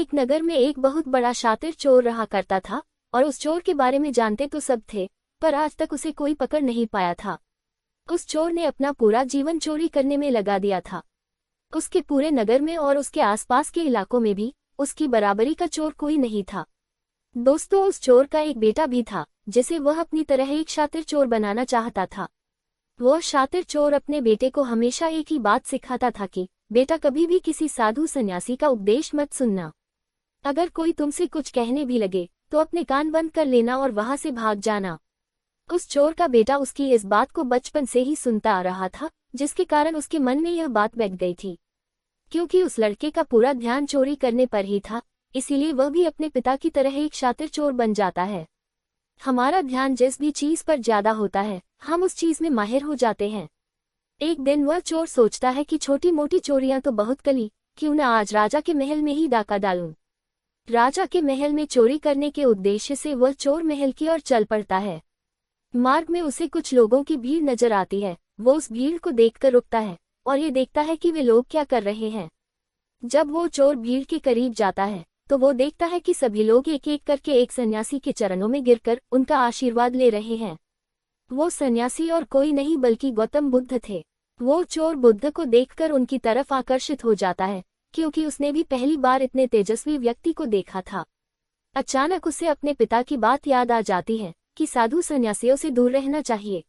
एक नगर में एक बहुत बड़ा शातिर चोर रहा करता था और उस चोर के बारे में जानते तो सब थे, पर आज तक उसे कोई पकड़ नहीं पाया था। उस चोर ने अपना पूरा जीवन चोरी करने में लगा दिया था। उसके पूरे नगर में और उसके आसपास के इलाकों में भी उसकी बराबरी का चोर कोई नहीं था। दोस्तों, उस चोर का एक बेटा भी था जिसे वह अपनी तरह एक शातिर चोर बनाना चाहता था। वह शातिर चोर अपने बेटे को हमेशा एक ही बात सिखाता था कि बेटा, कभी भी किसी साधु सन्यासी का उपदेश मत सुनना। अगर कोई तुमसे कुछ कहने भी लगे तो अपने कान बंद कर लेना और वहां से भाग जाना। उस चोर का बेटा उसकी इस बात को बचपन से ही सुनता आ रहा था, जिसके कारण उसके मन में यह बात बैठ गई थी। क्योंकि उस लड़के का पूरा ध्यान चोरी करने पर ही था, इसीलिए वह भी अपने पिता की तरह एक शातिर चोर बन जाता है। हमारा ध्यान जिस भी चीज पर ज्यादा होता है, हम उस चीज में माहिर हो जाते हैं। एक दिन वह चोर सोचता है कि छोटी मोटी चोरियां तो बहुत कली, क्यों न आज राजा के महल में ही डाका डालूं। राजा के महल में चोरी करने के उद्देश्य से वह चोर महल की ओर चल पड़ता है। मार्ग में उसे कुछ लोगों की भीड़ नजर आती है। वो उस भीड़ को देखकर रुकता है और ये देखता है कि वे लोग क्या कर रहे हैं। जब वो चोर भीड़ के करीब जाता है तो वो देखता है कि सभी लोग एक एक करके एक सन्यासी के चरणों में गिरकर उनका आशीर्वाद ले रहे हैं। वो सन्यासी और कोई नहीं बल्कि गौतम बुद्ध थे। वो चोर बुद्ध को देखकर उनकी तरफ आकर्षित हो जाता है, क्योंकि उसने भी पहली बार इतने तेजस्वी व्यक्ति को देखा था। अचानक उसे अपने पिता की बात याद आ जाती है कि साधु सन्यासियों से दूर रहना चाहिए।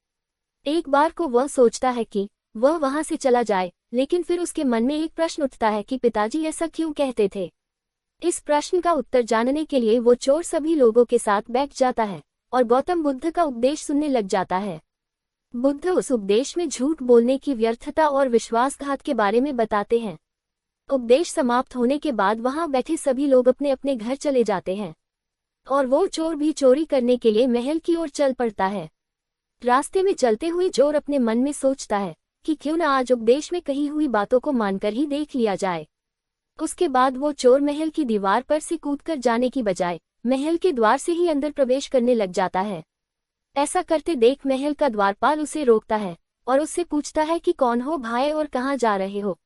एक बार को वह सोचता है कि वह वहां से चला जाए, लेकिन फिर उसके मन में एक प्रश्न उठता है कि पिताजी ऐसा क्यों कहते थे। इस प्रश्न का उत्तर जानने के लिए वो चोर सभी लोगों के साथ बैठ जाता है और गौतम बुद्ध का उपदेश सुनने लग जाता है। बुद्ध उस उपदेश में झूठ बोलने की व्यर्थता और विश्वासघात के बारे में बताते हैं। उपदेश समाप्त होने के बाद वहां बैठे सभी लोग अपने अपने घर चले जाते हैं और वो चोर भी चोरी करने के लिए महल की ओर चल पड़ता है। रास्ते में चलते हुए चोर अपने मन में सोचता है कि क्यों न आज उपदेश में कही हुई बातों को मानकर ही देख लिया जाए। उसके बाद वो चोर महल की दीवार पर से कूदकर जाने की बजाय महल के द्वार से ही अंदर प्रवेश करने लग जाता है। ऐसा करते देख महल का द्वारपाल उसे रोकता है और उससे पूछता है कि कौन हो भाई और कहाँ जा रहे हो।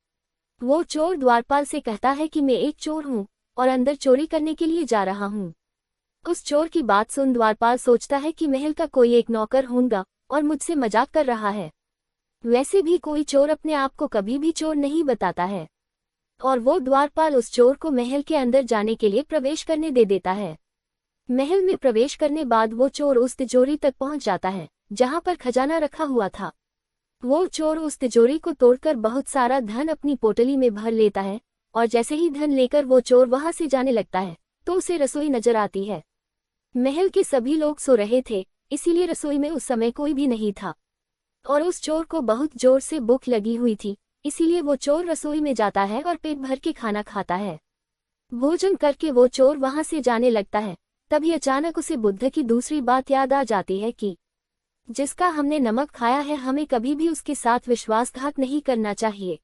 वो चोर द्वारपाल से कहता है कि मैं एक चोर हूँ और अंदर चोरी करने के लिए जा रहा हूँ। उस चोर की बात सुन द्वारपाल सोचता है कि महल का कोई एक नौकर होगा और मुझसे मजाक कर रहा है। वैसे भी कोई चोर अपने आप को कभी भी चोर नहीं बताता है। और वो द्वारपाल उस चोर को महल के अंदर जाने के लिए प्रवेश करने दे देता है। महल में प्रवेश करने बाद वो चोर उस तिजोरी तक पहुंच जाता है जहां पर खजाना रखा हुआ था। वो चोर उस तिजोरी को तोड़कर बहुत सारा धन अपनी पोटली में भर लेता है और जैसे ही धन लेकर वो चोर वहां से जाने लगता है तो उसे रसोई नजर आती है। महल के सभी लोग सो रहे थे, इसीलिए रसोई में उस समय कोई भी नहीं था और उस चोर को बहुत जोर से भूख लगी हुई थी, इसीलिए वो चोर रसोई में जाता है और पेट भर के खाना खाता है। भोजन करके वो चोर वहां से जाने लगता है। तभी अचानक उसे बुद्ध की दूसरी बात याद आ जाती है कि जिसका हमने नमक खाया है, हमें कभी भी उसके साथ विश्वासघात नहीं करना चाहिए।